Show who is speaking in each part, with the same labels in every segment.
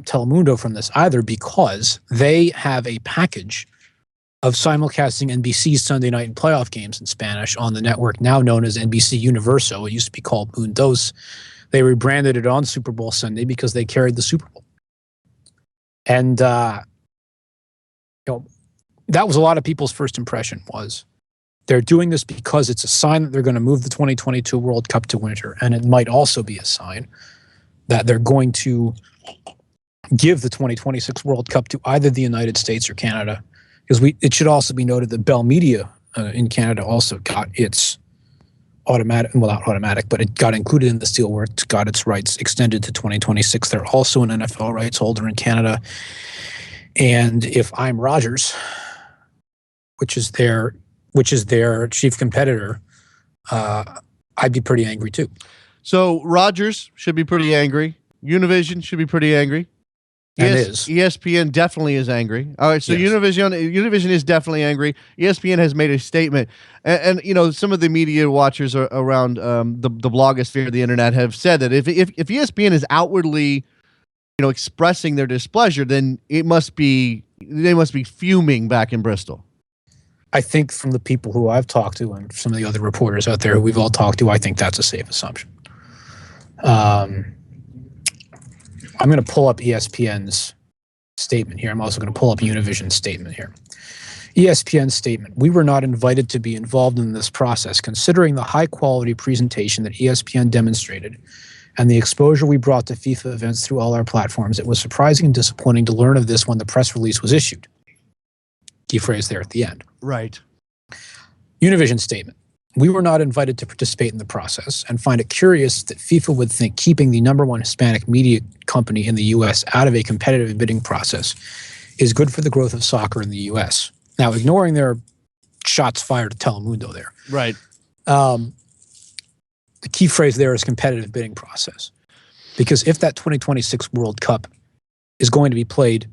Speaker 1: Telemundo from this either, because they have a package of simulcasting NBC's Sunday night and playoff games in Spanish on the network now known as NBC Universo. It used to be called Mundos. They rebranded it on Super Bowl Sunday because they carried the Super Bowl. And that was a lot of people's first impression, was they're doing this because it's a sign that they're going to move the 2022 World Cup to winter. And it might also be a sign that they're going to give the 2026 World Cup to either the United States or Canada. Because it should also be noted that Bell Media in Canada also got its automatic, well, not automatic, but it got included in this deal where it's got its rights extended to 2026. They're also an NFL rights holder in Canada. And if I'm Rogers, which is their chief competitor, I'd be pretty angry too.
Speaker 2: So Rogers should be pretty angry. Univision should be pretty angry. ESPN definitely is angry. All right, so yes. Univision is definitely angry. ESPN has made a statement, and some of the media watchers around the blogosphere of the internet have said that if ESPN is outwardly, expressing their displeasure, then they must be fuming back in Bristol.
Speaker 1: I think from the people who I've talked to and some of the other reporters out there who we've all talked to, I think that's a safe assumption. I'm going to pull up ESPN's statement here. I'm also going to pull up Univision's statement here. ESPN's statement: we were not invited to be involved in this process. Considering the high-quality presentation that ESPN demonstrated and the exposure we brought to FIFA events through all our platforms, it was surprising and disappointing to learn of this when the press release was issued. Key phrase there at the end.
Speaker 2: Right.
Speaker 1: Univision statement: we were not invited to participate in the process and find it curious that FIFA would think keeping the #1 Hispanic media company in the U.S. out of a competitive bidding process is good for the growth of soccer in the U.S. Now, ignoring their shots fired at Telemundo there.
Speaker 2: Right.
Speaker 1: The key phrase there is competitive bidding process. Because if that 2026 World Cup is going to be played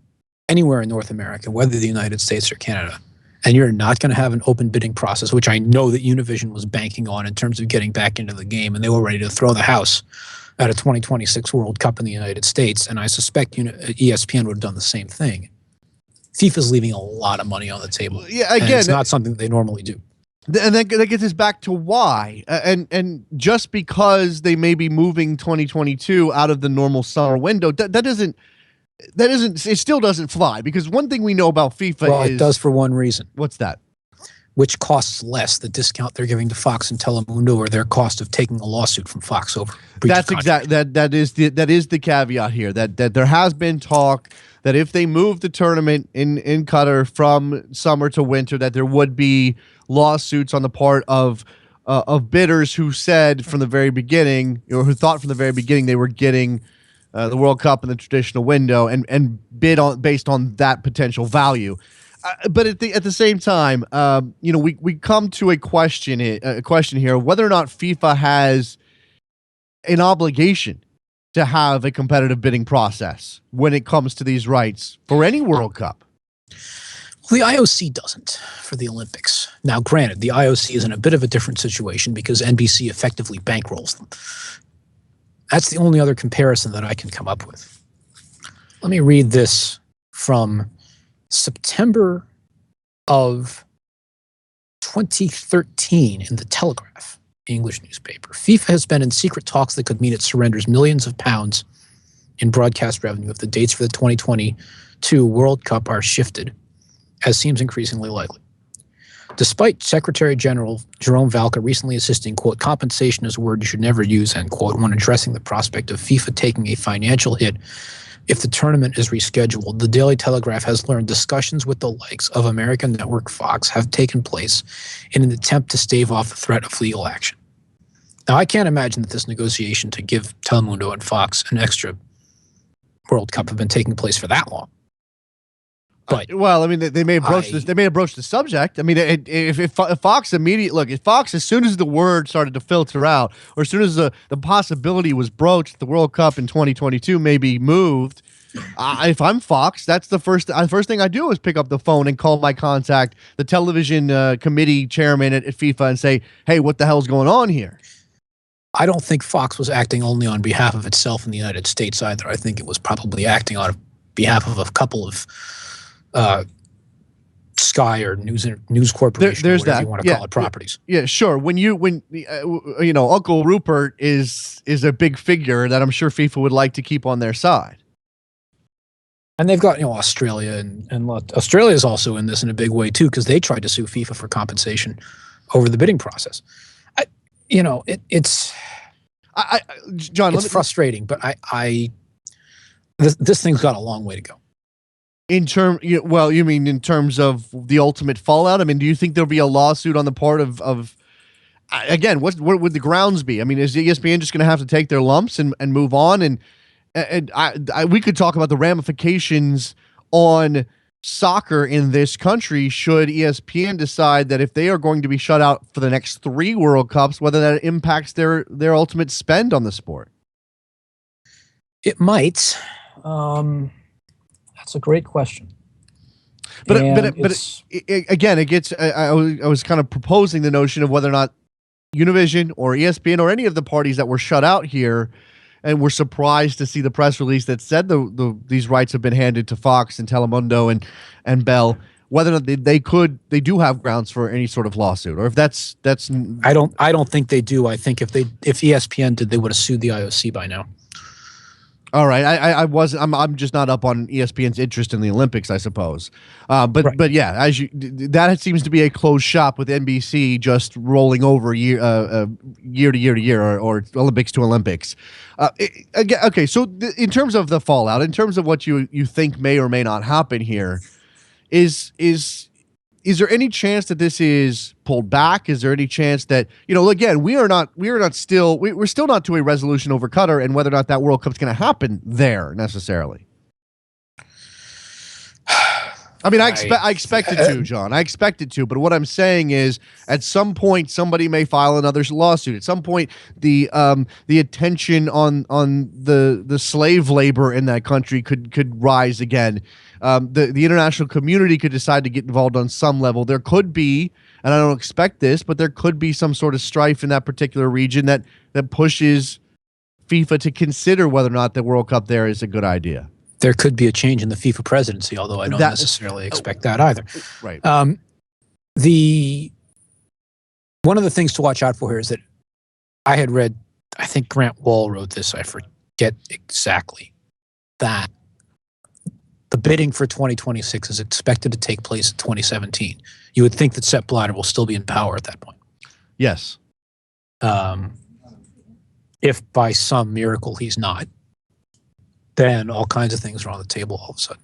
Speaker 1: anywhere in North America, whether the United States or Canada, and you're not going to have an open bidding process, which I know that Univision was banking on in terms of getting back into the game, and they were ready to throw the house at a 2026 World Cup in the United States, and I suspect ESPN would have done the same thing. FIFA's leaving a lot of money on the table.
Speaker 2: Yeah, again,
Speaker 1: and it's not something that they normally do.
Speaker 2: And that gets us back to why. And just because they may be moving 2022 out of the normal summer window, it still doesn't fly, because one thing we know about FIFA is...
Speaker 1: it does for one reason.
Speaker 2: What's that?
Speaker 1: Which costs less, the discount they're giving to Fox and Telemundo or their cost of taking a lawsuit from Fox over breach of contract.
Speaker 2: That is the caveat here, that there has been talk that if they move the tournament in Qatar from summer to winter, that there would be lawsuits on the part of bidders who said from the very beginning, or who thought from the very beginning they were getting the World Cup in the traditional window and bid on based on that potential value. But at the same time, we come to a question here whether or not FIFA has an obligation to have a competitive bidding process when it comes to these rights for any World Cup.
Speaker 1: Well, the IOC doesn't for the Olympics. Now, granted, the IOC is in a bit of a different situation because NBC effectively bankrolls them. That's the only other comparison that I can come up with. Let me read this from September of 2013 in the Telegraph, the English newspaper. FIFA has been in secret talks that could mean it surrenders millions of pounds in broadcast revenue if the dates for the 2022 World Cup are shifted, as seems increasingly likely. Despite Secretary General Jerome Valcke recently insisting, quote, compensation is a word you should never use, end quote, when addressing the prospect of FIFA taking a financial hit if the tournament is rescheduled, the Daily Telegraph has learned discussions with the likes of American network Fox have taken place in an attempt to stave off the threat of legal action. Now, I can't imagine that this negotiation to give Telemundo and Fox an extra World Cup have been taking place for that long. But
Speaker 2: well, I mean, they may have broached this. They may have broached the subject. I mean, if Fox if Fox, as soon as the word started to filter out, or as soon as the possibility was broached, the World Cup in 2022 may be moved. If I'm Fox, that's the first thing I do is pick up the phone and call my contact, the television committee chairman at FIFA, and say, "Hey, what the hell's going on here?"
Speaker 1: I don't think Fox was acting only on behalf of itself in the United States either. I think it was probably acting on behalf of a couple of Sky or news corporation,
Speaker 2: There's
Speaker 1: whatever
Speaker 2: that.
Speaker 1: you want to call it, properties.
Speaker 2: Yeah, sure. When Uncle Rupert is a big figure that I'm sure FIFA would like to keep on their side.
Speaker 1: And they've got Australia and Australia is also in this in a big way too, because they tried to sue FIFA for compensation over the bidding process. It's
Speaker 2: John,
Speaker 1: it's frustrating, but this thing's got a long way to go.
Speaker 2: You mean in terms of the ultimate fallout? I mean, do you think there'll be a lawsuit on the part of again, what would the grounds be? I mean, is ESPN just going to have to take their lumps and move on? And we could talk about the ramifications on soccer in this country should ESPN decide that if they are going to be shut out for the next 3 World Cups, whether that impacts their ultimate spend on the sport.
Speaker 1: It might. That's a great question.
Speaker 2: But again, it gets. I was kind of proposing the notion of whether or not Univision or ESPN or any of the parties that were shut out here and were surprised to see the press release that said these rights have been handed to Fox and Telemundo and Bell, whether or not they do have grounds for any sort of lawsuit, or if that's.
Speaker 1: I don't think they do. I think if ESPN did, they would have sued the IOC by now.
Speaker 2: All right, I'm just not up on ESPN's interest in the Olympics, I suppose. But yeah, that seems to be a closed shop with NBC just rolling over year to year or Olympics to Olympics. Okay, so in terms of the fallout, in terms of what you think may or may not happen here, is there any chance that this is pulled back? Is there any chance that, again, we're still not to a resolution over Qatar and whether or not that World Cup's going to happen there necessarily? I mean, I expect it to, John. I expect it to. But what I'm saying is, at some point, somebody may file another lawsuit. At some point, the attention on the slave labor in that country could rise again. The international community could decide to get involved on some level. There could be, and I don't expect this, but there could be some sort of strife in that particular region that pushes FIFA to consider whether or not the World Cup there is a good idea.
Speaker 1: There could be a change in the FIFA presidency, although I don't necessarily expect that either.
Speaker 2: Right.
Speaker 1: One of the things to watch out for here is that I had read, I think Grant Wall wrote this, I forget exactly, that the bidding for 2026 is expected to take place in 2017. You would think that Sepp Blatter will still be in power at that point.
Speaker 2: Yes.
Speaker 1: If by some miracle he's not, then all kinds of things are on the table all of a sudden.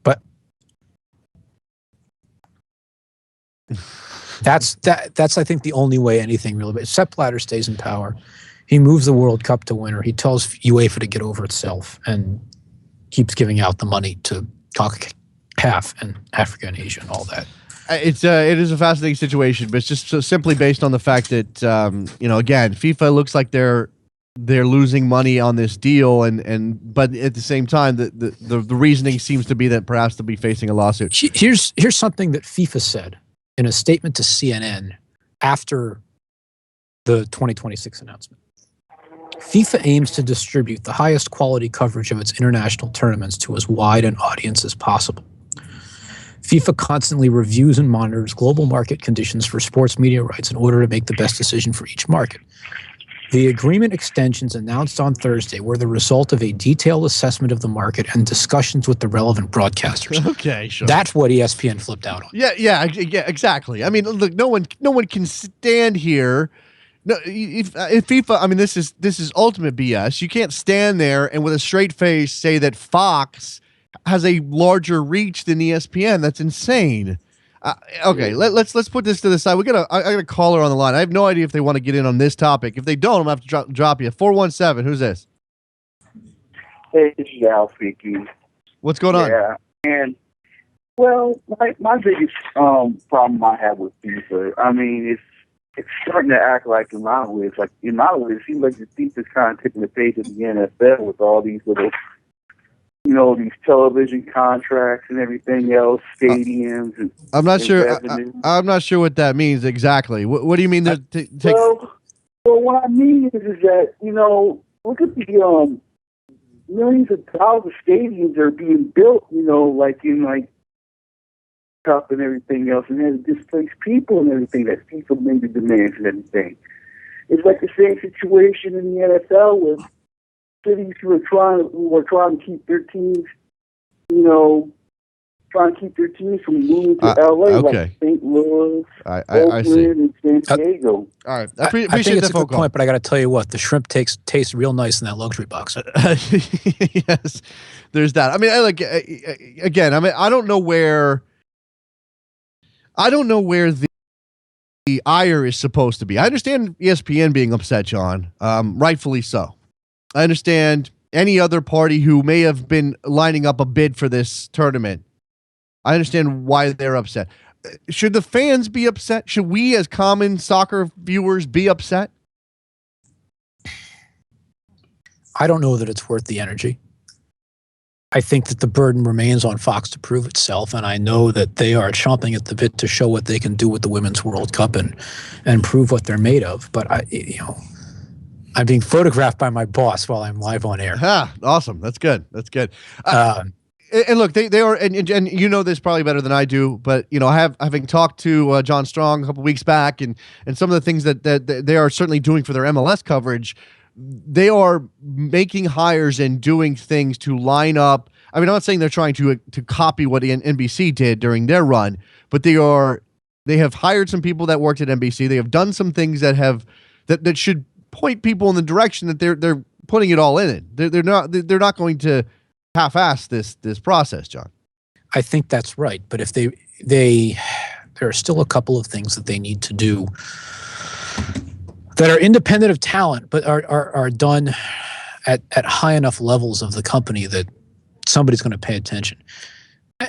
Speaker 1: But that's I think the only way anything really. If Sepp Blatter stays in power, he moves the World Cup to winner. He tells UEFA to get over itself and keeps giving out the money to CONCACAF and Africa and Asia and all that.
Speaker 2: It is a fascinating situation, but it's just simply based on the fact that again, FIFA looks like they're losing money on this deal, but at the same time, the reasoning seems to be that perhaps they'll be facing a lawsuit.
Speaker 1: Here's something that FIFA said in a statement to CNN after the 2026 announcement. FIFA aims to distribute the highest quality coverage of its international tournaments to as wide an audience as possible. FIFA constantly reviews and monitors global market conditions for sports media rights in order to make the best decision for each market. The agreement extensions announced on Thursday were the result of a detailed assessment of the market and discussions with the relevant broadcasters.
Speaker 2: Okay, sure.
Speaker 1: That's what ESPN flipped out on.
Speaker 2: Yeah, exactly. I mean, look, no one can stand here. No, if FIFA, I mean, this is ultimate BS. You can't stand there and with a straight face say that Fox has a larger reach than ESPN. That's insane. Okay, let's put this to the side. I got a caller on the line. I have no idea if they want to get in on this topic. If they don't, I'm gonna have to drop you. 417. Who's this?
Speaker 3: Hey, this is Al speaking.
Speaker 2: What's going on?
Speaker 3: Yeah, and well, my biggest problem I have with FIFA, I mean, it's starting to act like in my way, it seems like the FIFA is kind of taking the page of the NFL with all these little these television contracts and everything else, stadiums.
Speaker 2: I'm not
Speaker 3: and
Speaker 2: sure.
Speaker 3: revenue.
Speaker 2: I'm not sure what that means exactly. What do you mean?
Speaker 3: Well, what I mean is that look at the millions of dollars of stadiums that are being built. Like in Cup and everything else, and has displaced people and everything that FIFA maybe demands and everything. It's like the same situation in the NFL with cities who are trying to keep their teams, from moving to LA,
Speaker 2: okay.
Speaker 3: like St. Louis,
Speaker 2: I see.
Speaker 3: Oakland, and San Diego.
Speaker 2: All right,
Speaker 1: I think it's a good point, but I got to tell you what, the shrimp tastes real nice in that luxury box.
Speaker 2: Yes, there's that. I mean, again, I don't know where the ire is supposed to be. I understand ESPN being upset, John, rightfully so. I understand any other party who may have been lining up a bid for this tournament. I understand why they're upset. Should the fans be upset? Should we as common soccer viewers be upset?
Speaker 1: I don't know that it's worth the energy. I think that the burden remains on Fox to prove itself, and I know that they are chomping at the bit to show what they can do with the Women's World Cup and prove what they're made of. But I'm being photographed by my boss while I'm live on air.
Speaker 2: Awesome. That's good. And look, they are, and you know this probably better than I do, but having talked to John Strong a couple weeks back, and some of the things that they are certainly doing for their MLS coverage, they are making hires and doing things to line up. I mean, I'm not saying they're trying to copy what NBC did during their run, but they have hired some people that worked at NBC. They have done some things that should point people in the direction that they're putting it all in it. They're not going to half-ass this process, John.
Speaker 1: I think that's right, but if there are still a couple of things that they need to do that are independent of talent, but are done at high enough levels of the company that somebody's going to pay attention.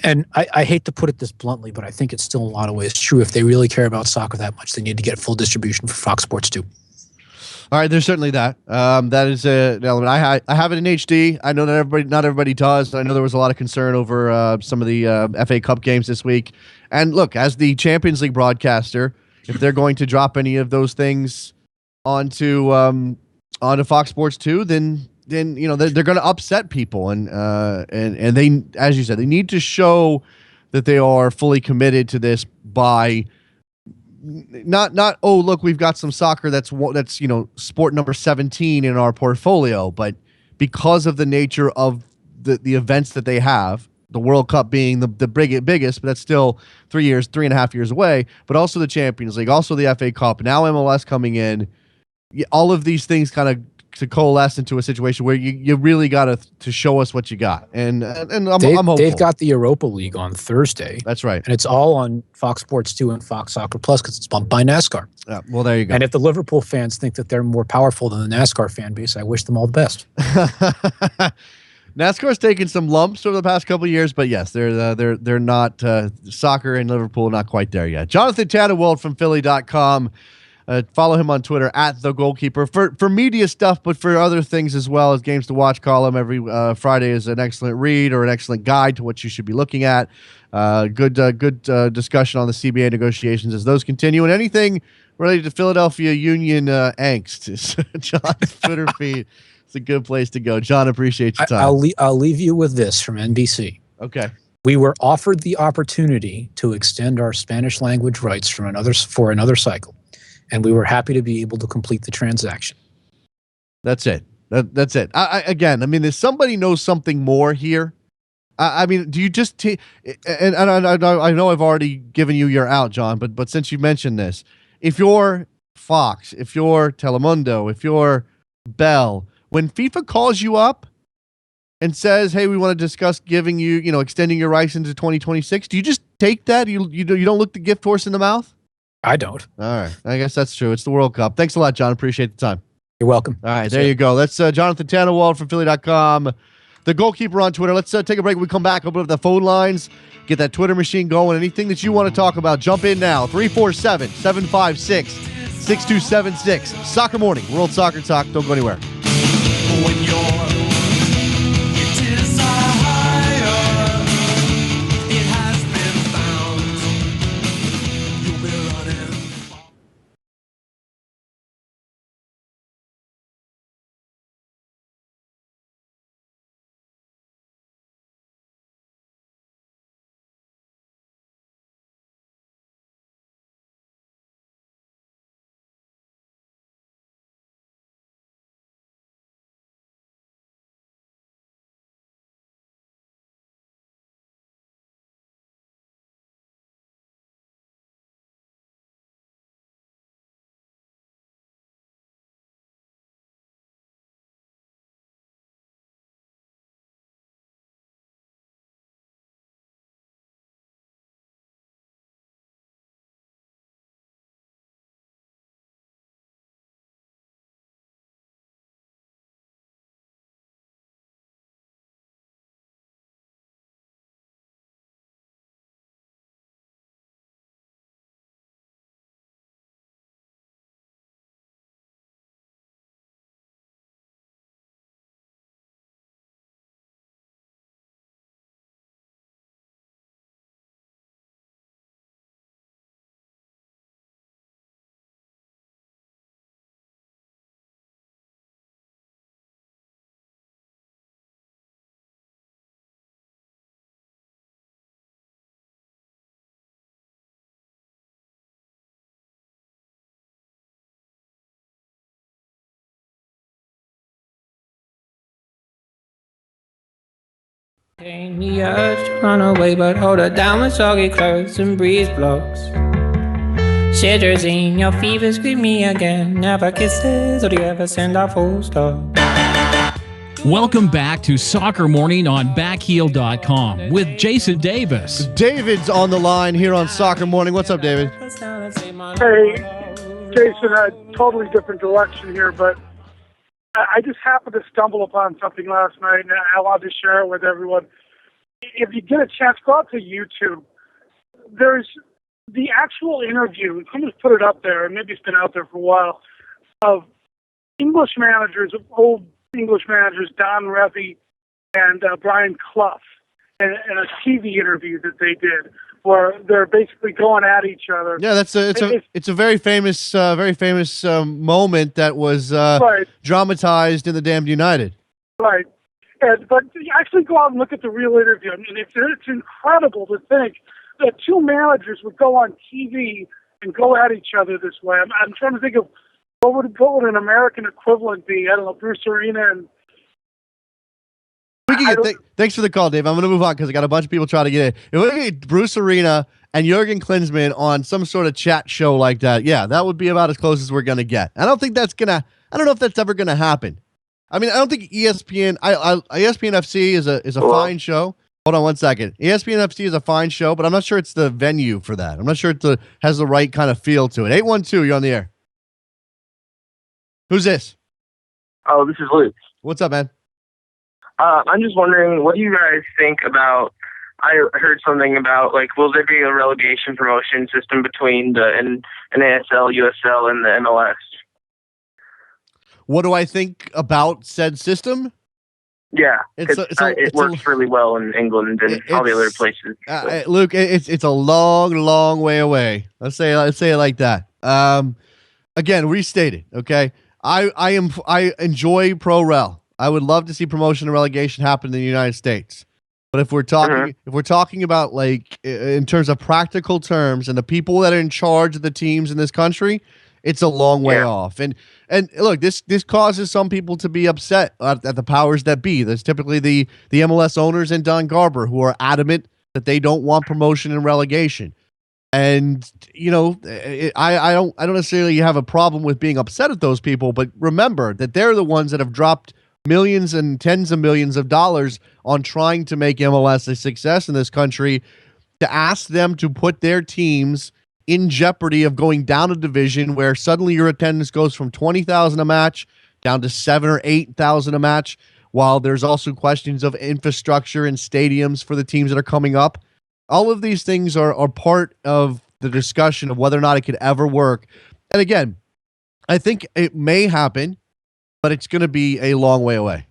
Speaker 1: And I hate to put it this bluntly, but I think it's still in a lot of ways true. If they really care about soccer that much, they need to get full distribution for Fox Sports 2.
Speaker 2: All right, there's certainly that. That is an element. I have it in HD. I know that not everybody does. I know there was a lot of concern over some of the FA Cup games this week. And look, as the Champions League broadcaster, if they're going to drop any of those things onto Fox Sports 2, then they're going to upset people, and they, as you said, they need to show that they are fully committed to this by not oh, look, we've got some soccer that's sport number 17 in our portfolio, but because of the nature of the events that they have, the World Cup being the biggest, but that's still 3.5 years away, but also the Champions League, also the FA Cup, now MLS coming in, all of these things kind of to coalesce into a situation where you really got to show us what you got. And I'm hopeful.
Speaker 1: They've got the Europa League on Thursday.
Speaker 2: That's right.
Speaker 1: And it's all on Fox Sports 2 and Fox Soccer Plus because it's bumped by NASCAR.
Speaker 2: Well, there you go.
Speaker 1: And if the Liverpool fans think that they're more powerful than the NASCAR fan base, I wish them all the best.
Speaker 2: NASCAR's taken some lumps over the past couple of years, but yes, they're not soccer and Liverpool not quite there yet. Jonathan Tannenwald from Philly.com. Follow him on Twitter at The Goalkeeper for media stuff, but for other things as well. His Games to Watch column every Friday is an excellent read or an excellent guide to what you should be looking at. Good discussion on the CBA negotiations as those continue, and anything related to Philadelphia Union angst is John's Twitter feed. It's a good place to go. John, appreciate your time.
Speaker 1: I'll leave you with this from NBC.
Speaker 2: Okay.
Speaker 1: We were offered the opportunity to extend our Spanish language rights for another cycle. And we were happy to be able to complete the transaction.
Speaker 2: That's it. That's it. If somebody knows something more here, do you just and I know I've already given you your out, John, but since you mentioned this, if you're Fox, if you're Telemundo, if you're Bell, when FIFA calls you up and says, "Hey, we want to discuss giving you, extending your rights into 2026," do you just take that? You don't look the gift horse in the mouth?
Speaker 1: I don't.
Speaker 2: All right. I guess that's true. It's the World Cup. Thanks a lot, John. Appreciate the time.
Speaker 1: You're welcome.
Speaker 2: All right. There you go. That's Jonathan Tannenwald from Philly.com. The Goalkeeper on Twitter. Let's take a break. When we come back, open up the phone lines, get that Twitter machine going. Anything that you want to talk about, jump in now. 347-756-6276. Soccer Morning. World Soccer Talk. Don't go anywhere.
Speaker 4: When you desire Pain the urge to run away, but hold her down with soggy clothes and breeze blocks. Shivers in your fevers, greet me again. Never kisses, or do you ever send a full stop?
Speaker 5: Welcome back to Soccer Morning on backheel.com with Jason Davis.
Speaker 2: David's on the line here on Soccer Morning. What's up, David?
Speaker 6: Hey, Jason, a totally different direction here, but I just happened to stumble upon something last night, and I wanted to share it with everyone. If you get a chance, go out to YouTube. There's the actual interview. Someone's put it up there, and maybe it's been out there for a while, of English managers, old English managers, Don Revy and Brian Clough, in a TV interview that they did, where they're basically going at each other.
Speaker 2: Yeah, it's a very famous moment that was
Speaker 6: right.
Speaker 2: dramatized in The Damned United.
Speaker 6: Right. But actually go out and look at the real interview. I mean, it's incredible to think that two managers would go on TV and go at each other this way. I'm trying to think of what would an American equivalent be? I don't know, Bruce Arena and...
Speaker 2: Thanks for the call, Dave. I'm going to move on because I got a bunch of people trying to get in. If we get Bruce Arena and Jurgen Klinsmann on some sort of chat show like that, yeah, that would be about as close as we're going to get. I don't know if that's ever going to happen. I mean, I don't think ESPN FC is a fine show. Hold on one second. ESPN FC is a fine show, but I'm not sure it's the venue for that. I'm not sure it has the right kind of feel to it. 812, you're on the air. Who's this?
Speaker 7: Oh, this is Luke.
Speaker 2: What's up, man?
Speaker 7: I'm just wondering, what do you guys think about, I heard something about, like, will there be a relegation promotion system between the NASL, USL, and the MLS?
Speaker 2: What do I think about said system?
Speaker 7: Yeah, it works really well in England and all the other places.
Speaker 2: Luke, it's a long, long way away. Let's say it like that. Again, restated. Okay, I enjoy pro rel. I would love to see promotion and relegation happen in the United States. But if we're talking about, like, in terms of practical terms and the people that are in charge of the teams in this country, it's a long way off. And look, this causes some people to be upset at the powers that be. There's typically the MLS owners and Don Garber, who are adamant that they don't want promotion and relegation. And, you know, I don't necessarily have a problem with being upset at those people, but remember that they're the ones that have dropped millions and tens of millions of dollars on trying to make MLS a success in this country. To ask them to put their teams in jeopardy of going down a division where suddenly your attendance goes from 20,000 a match down to 7,000 or 8,000 a match, while there's also questions of infrastructure and stadiums for the teams that are coming up. All of these things are part of the discussion of whether or not it could ever work. And again, I think it may happen, but it's going to be a long way away.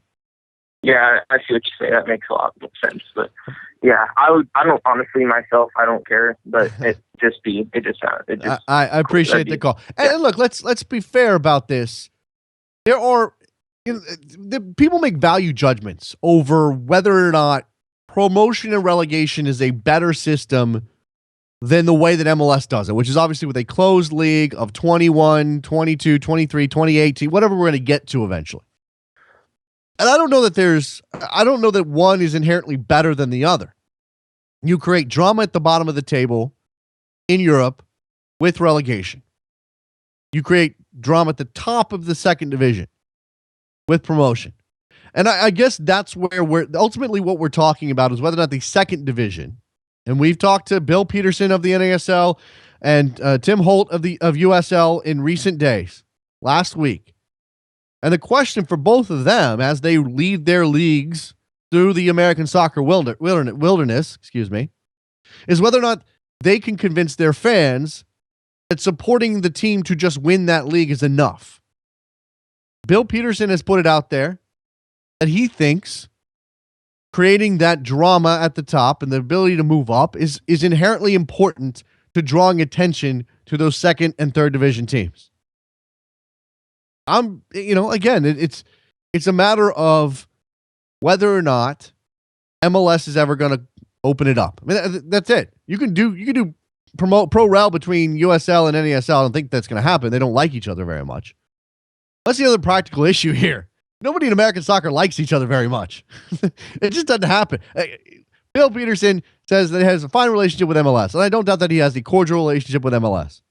Speaker 7: Yeah, I see what you say. That makes a lot of sense. But yeah, I don't honestly myself. I don't care, but
Speaker 2: I appreciate the call. And look, let's be fair about this. There are people make value judgments over whether or not promotion and relegation is a better system than the way that MLS does it, which is obviously with a closed league of 21, 22, 23, 2018, whatever we're going to get to eventually. And I don't know that one is inherently better than the other. You create drama at the bottom of the table in Europe with relegation. You create drama at the top of the second division with promotion. And I guess that's where ultimately what we're talking about is whether or not the second division, and we've talked to Bill Peterson of the NASL and Tim Holt of USL in recent days, last week. And the question for both of them as they lead their leagues through the American soccer wilderness, is whether or not they can convince their fans that supporting the team to just win that league is enough. Bill Peterson has put it out there that he thinks creating that drama at the top and the ability to move up is inherently important to drawing attention to those second and third division teams. Again, it's a matter of whether or not MLS is ever going to open it up. I mean, that's it. You can do pro rel between USL and NASL. I don't think that's going to happen. They don't like each other very much. That's the other practical issue here. Nobody in American soccer likes each other very much. It just doesn't happen. Bill Peterson says that he has a fine relationship with MLS, and I don't doubt that he has a cordial relationship with MLS.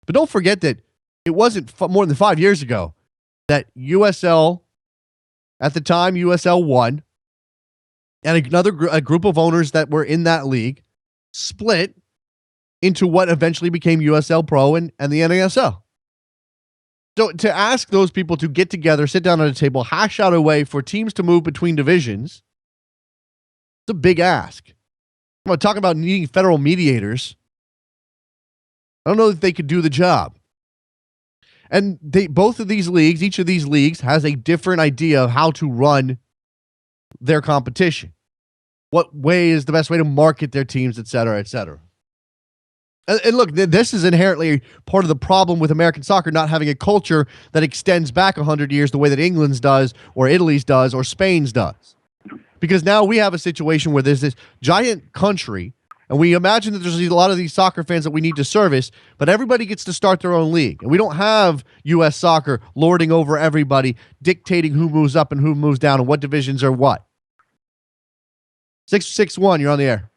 Speaker 2: But don't forget that it wasn't more than 5 years ago that USL, at the time, USL 1, and a group of owners that were in that league split into what eventually became USL Pro and the NASL. So to ask those people to get together, sit down at a table, hash out a way for teams to move between divisions, it's a big ask. I'm talking about needing federal mediators. I don't know if they could do the job. And both of these leagues, each of these leagues has a different idea of how to run their competition. What way is the best way to market their teams, et cetera, et cetera. And look, this is inherently part of the problem with American soccer not having a culture that extends back 100 years the way that England's does, or Italy's does, or Spain's does. Because now we have a situation where there's this giant country, and we imagine that there's a lot of these soccer fans that we need to service, but everybody gets to start their own league. And we don't have U.S. soccer lording over everybody, dictating who moves up and who moves down and what divisions are what. 661, you're on the air.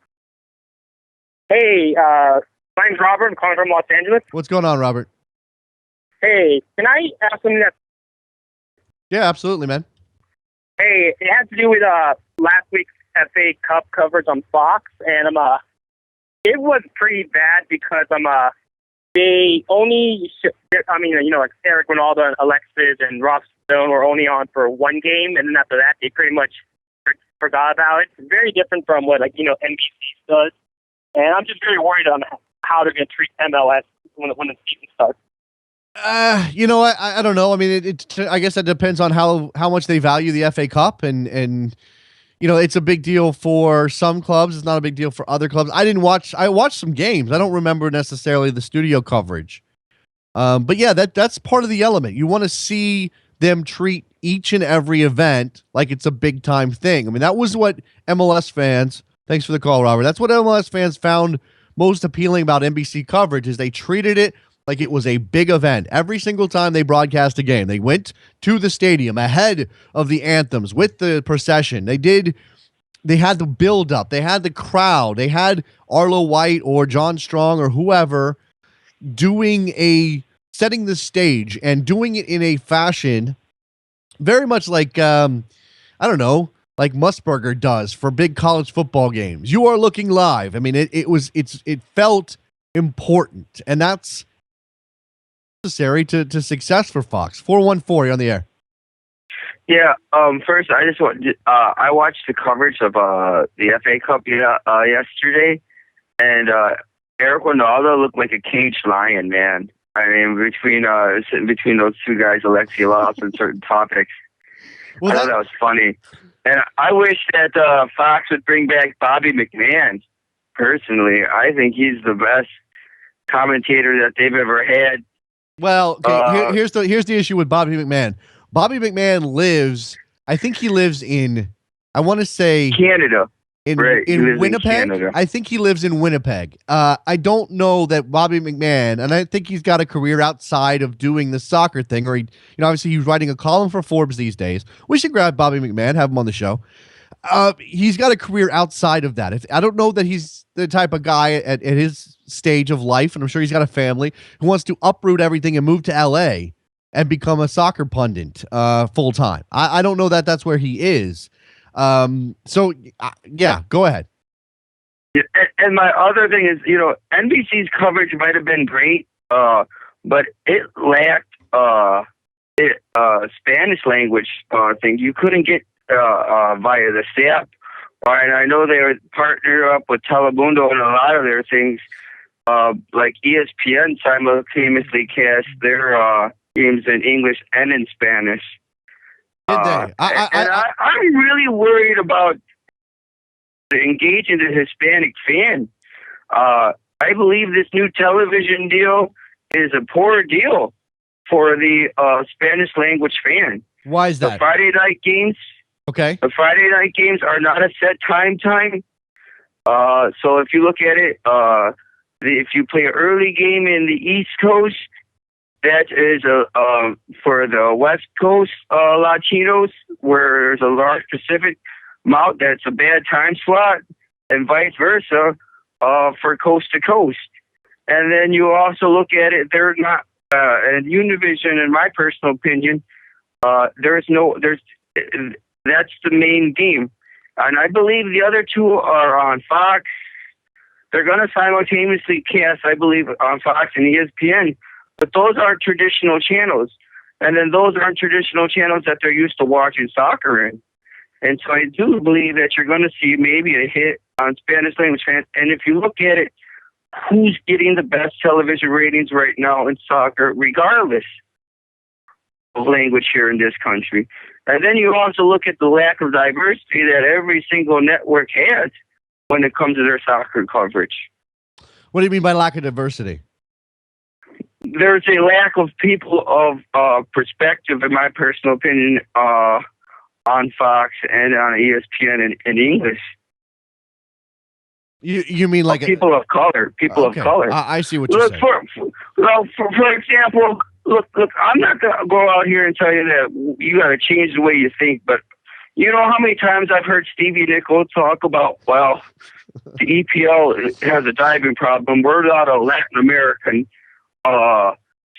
Speaker 8: Hey, my name's Robert. I'm calling from Los Angeles.
Speaker 2: What's going on, Robert?
Speaker 8: Hey, can I ask something that...
Speaker 2: Yeah, absolutely, man.
Speaker 8: Hey, it has to do with last week's FA Cup coverage on Fox, and it was pretty bad because they only... like Eric Ronaldo and Alexis and Ross Stone were only on for one game, and then after that, they pretty much forgot about it. It's very different from what, NBC does. And I'm just very worried on how they're going to treat MLS when the season starts.
Speaker 2: I don't know. I mean, I guess that depends on how much they value the FA Cup, and it's a big deal for some clubs. It's not a big deal for other clubs. I watched some games. I don't remember necessarily the studio coverage. But yeah, that's part of the element. You want to see them treat each and every event like it's a big time thing. I mean, that was what MLS fans. Thanks for the call, Robert. That's what MLS fans found most appealing about NBC coverage, is they treated it like it was a big event. Every single time they broadcast a game, they went to the stadium ahead of the anthems with the procession. They had the build-up. They had the crowd. They had Arlo White or John Strong or whoever setting the stage and doing it in a fashion very much like, like Musburger does for big college football games. You are looking live. I mean, it felt important, and that's necessary to success for Fox. 414, you're on the air.
Speaker 7: Yeah. First, I just want. I watched the coverage of the FA Cup yesterday, and Eric Ronaldo looked like a caged lion, man. I mean, between those two guys, Alexi lost on certain topics. I thought that was funny. And I wish that Fox would bring back Bobby McMahon. Personally, I think he's the best commentator that they've ever had.
Speaker 2: Well, okay, here's the issue with Bobby McMahon. Bobby McMahon lives in, I want to say,
Speaker 7: Canada.
Speaker 2: In Winnipeg. I think he lives in Winnipeg. I don't know that Bobby McMahon, and I think he's got a career outside of doing the soccer thing, or obviously he's writing a column for Forbes these days. We should grab Bobby McMahon, have him on the show. He's got a career outside of that. I don't know that he's the type of guy at his stage of life, and I'm sure he's got a family, who wants to uproot everything and move to LA and become a soccer pundit full time. I don't know that that's where he is. Yeah, go ahead.
Speaker 7: Yeah, and my other thing is, NBC's coverage might have been great, but it lacked Spanish language thing. You couldn't get via the SAP. And I know they were partnered up with Telemundo and a lot of their things, like ESPN simultaneously cast their games in English and in Spanish. I'm really worried about engaging the Hispanic fan. I believe this new television deal is a poor deal for the Spanish language fan.
Speaker 2: Why is that?
Speaker 7: The Friday night games.
Speaker 2: Okay.
Speaker 7: The Friday night games are not a set time. So if you look at it, if you play an early game in the East Coast, that is for the West Coast Latinos, where there's a large Pacific amount. That's a bad time slot, and vice versa for coast to coast. And then you also look at it; they're not. And Univision, in my personal opinion, that's the main game. And I believe the other two are on Fox. They're going to simultaneously cast, I believe, on Fox and ESPN. But those aren't traditional channels. And then those aren't traditional channels that they're used to watching soccer in. And so I do believe that you're going to see maybe a hit on Spanish language fans. And if you look at it, who's getting the best television ratings right now in soccer, regardless of language here in this country? And then you also look at the lack of diversity that every single network has when it comes to their soccer coverage.
Speaker 2: What do you mean by lack of diversity?
Speaker 7: There's a lack of people of perspective, in my personal opinion, on Fox and on ESPN in English.
Speaker 2: You mean like
Speaker 7: people of color? People of color.
Speaker 2: I see what you're saying.
Speaker 7: For example, look. I'm not gonna go out here and tell you that you got to change the way you think, but you know how many times I've heard Stevie Nicol talk about, well, the EPL has a diving problem. We're not a Latin American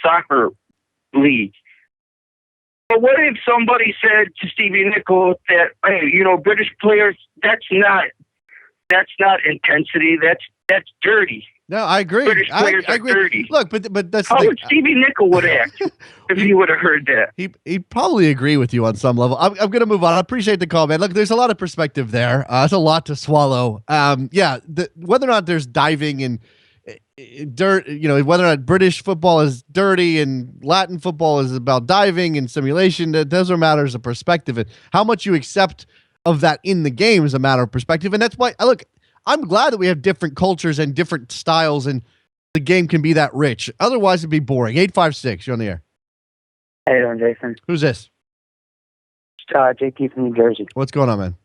Speaker 7: soccer league. But what if somebody said to Stevie Nicol that, hey, British players, that's not intensity. That's dirty.
Speaker 2: No, I agree.
Speaker 7: British players
Speaker 2: I
Speaker 7: are
Speaker 2: agree.
Speaker 7: dirty.
Speaker 2: Look, but that's
Speaker 7: how would Stevie Nicol would act if he would have heard that?
Speaker 2: He'd probably agree with you on some level. I'm going to move on. I appreciate the call, man. Look, there's a lot of perspective there. It's a lot to swallow. Whether or not there's diving and dirt, whether or not British football is dirty and Latin football is about diving and simulation, those are matters of perspective. And how much you accept of that in the game is a matter of perspective. And that's why, look, I'm glad that we have different cultures and different styles and the game can be that rich. Otherwise, it'd be boring. 856, you're on the air.
Speaker 9: How you doing, Jason?
Speaker 2: Who's this?
Speaker 9: JP from New Jersey.
Speaker 2: What's going on, man?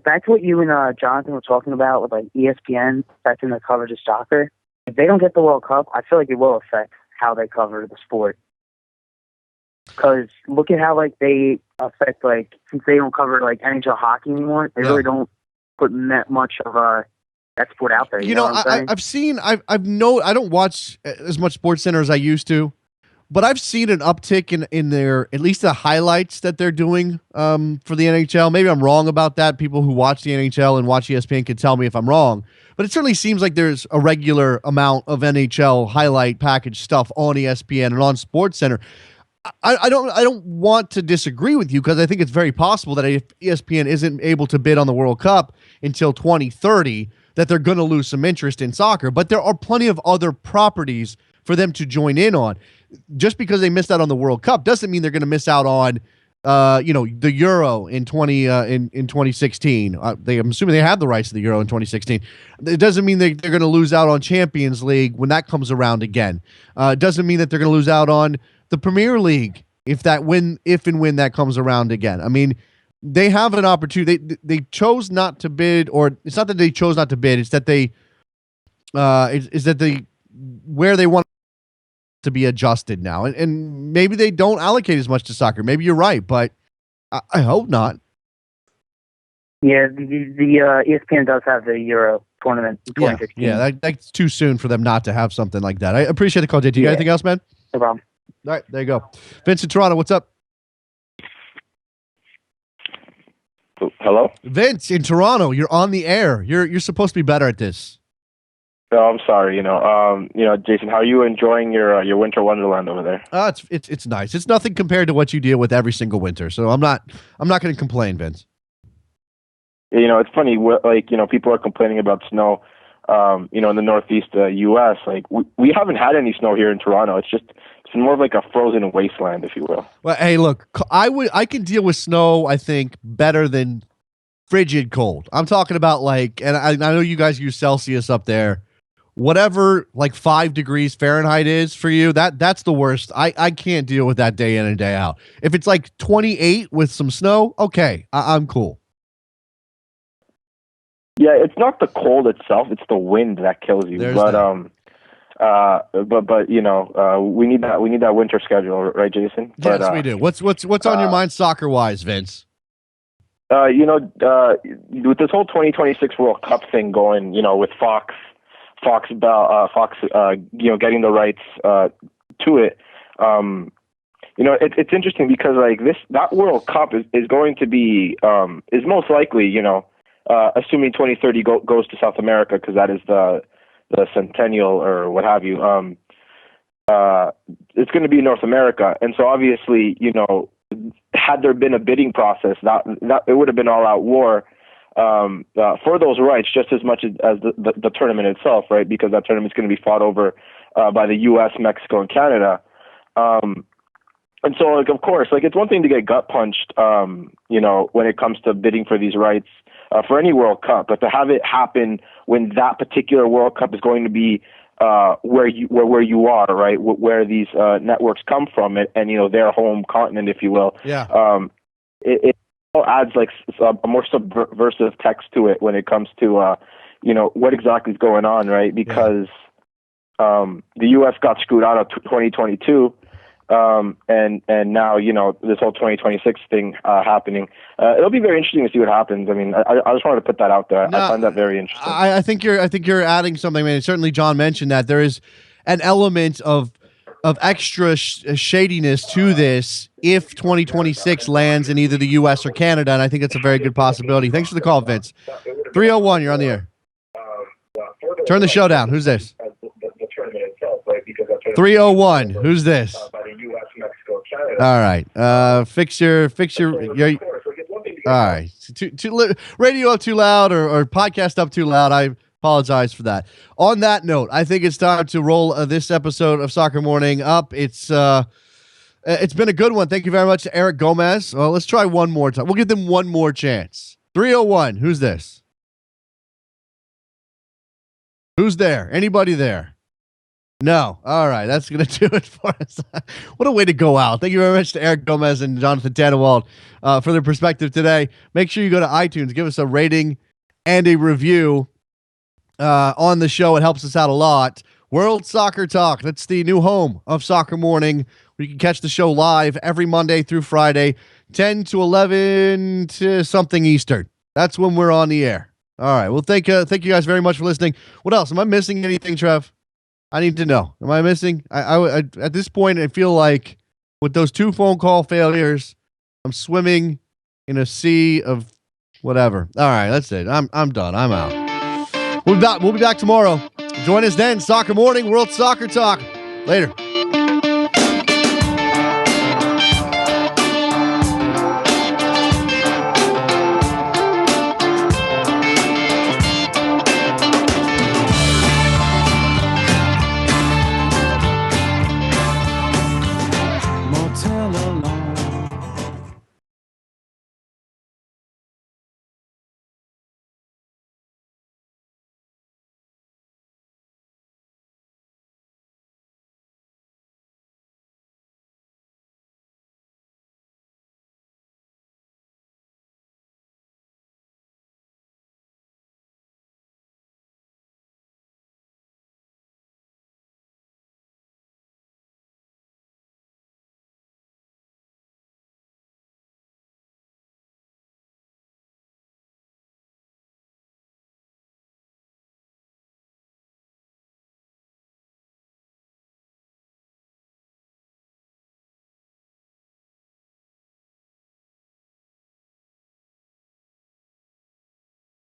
Speaker 9: Back to what you and Jonathan were talking about with like ESPN affecting the coverage of soccer. If they don't get the World Cup, I feel like it will affect how they cover the sport. Because look at how like they affect since they don't cover NHL hockey anymore, they really don't put that much of that sport out there. You know what I'm saying?
Speaker 2: I don't watch as much Sports Center as I used to, but I've seen an uptick in their, at least the highlights that they're doing for the NHL. Maybe I'm wrong about that. People who watch the NHL and watch ESPN can tell me if I'm wrong, but it certainly seems like there's a regular amount of NHL highlight package stuff on ESPN and on Sports Center. I don't want to disagree with you because I think it's very possible that if ESPN isn't able to bid on the World Cup until 2030, that they're going to lose some interest in soccer. But there are plenty of other properties for them to join in on. Just because they missed out on the World Cup doesn't mean they're going to miss out on, the Euro in 2016. I'm assuming they had the rights to the Euro in 2016. It doesn't mean they're going to lose out on Champions League when that comes around again. It doesn't mean that they're going to lose out on the Premier League if and when that comes around again. I mean, they have an opportunity. They chose not to bid, or it's not that they chose not to bid. It's that where they want to be adjusted now, and maybe they don't allocate as much to soccer. Maybe you're right, but I hope not.
Speaker 9: Yeah, the ESPN does have the Euro tournament in 2016.
Speaker 2: Yeah, that's too soon for them not to have something like that. I appreciate the call, JT. You got anything else, man?
Speaker 9: No problem.
Speaker 2: All right, there you go. Vince in Toronto, what's up?
Speaker 10: Hello?
Speaker 2: Vince in Toronto, you're on the air. You're supposed to be better at this.
Speaker 10: No, I'm sorry. Jason, how are you enjoying your winter wonderland over there?
Speaker 2: It's nice. It's nothing compared to what you deal with every single winter. So I'm not going to complain, Vince.
Speaker 10: It's funny. People are complaining about snow. In the Northeast U.S. We haven't had any snow here in Toronto. It's been more of like a frozen wasteland, if you will.
Speaker 2: Well, hey, look, I can deal with snow, I think, better than frigid cold. I'm talking about and I know you guys use Celsius up there. Whatever 5 degrees Fahrenheit is for you, that's the worst. I can't deal with that day in and day out. If it's 28 with some snow, okay, I'm cool.
Speaker 10: Yeah, it's not the cold itself; it's the wind that kills you. But we need that winter schedule, right, Jason?
Speaker 2: Yes, we do. What's on your mind soccer wise, Vince?
Speaker 10: With this whole 2026 World Cup thing going, with Fox, getting the rights to it. It's interesting because that World Cup is going to be is most likely, assuming 2030 goes to South America, because that is the centennial or what have you. It's going to be in North America, and so obviously, had there been a bidding process, that it would have been all out war for those rights, just as much as the tournament itself, right? Because that tournament's going to be fought over by the U.S., Mexico, and Canada. And so, of course, it's one thing to get gut punched, when it comes to bidding for these rights for any World Cup, but to have it happen when that particular World Cup is going to be where you are, right? Where these networks come from, and their home continent, if you will.
Speaker 2: Yeah.
Speaker 10: It adds a more subversive text to it when it comes to what exactly is going on, right? Because the U.S. got screwed out of 2022. And now, this whole 2026 thing happening. It'll be very interesting to see what happens. I mean, I just wanted to put that out there. I find that very interesting.
Speaker 2: I think you're adding something. I mean, certainly John mentioned that there is an element of extra shadiness to this if 2026 lands in either the U.S. or Canada, and I think that's a very good possibility. Thanks for the call, Vince. 301, you're on the air. Turn the show down. Who's this? 301. Who's this? All right. Fix your all right. Radio up too loud or podcast up too loud. I apologize for that. On that note, I think it's time to roll this episode of Soccer Morning up. It's been a good one. Thank you very much to Eric Gomez. Well, let's try one more time. We'll give them one more chance. 301. Who's this? Who's there? Anybody there? No. All right. That's going to do it for us. What a way to go out. Thank you very much to Eric Gomez and Jonathan Tannenwald for their perspective today. Make sure you go to iTunes, give us a rating and a review on the show. It helps us out a lot. World Soccer Talk. That's the new home of Soccer Morning, where you can catch the show live every Monday through Friday, 10 to 11 to something Eastern. That's when we're on the air. All right. Well, thank you guys very much for listening. What else? Am I missing anything, Trev? I need to know. Am I missing? I at this point, I feel like with those 2 phone call failures, I'm swimming in a sea of whatever. All right, that's it. I'm done. I'm out. We'll be back tomorrow. Join us then. Soccer Morning, World Soccer Talk. Later.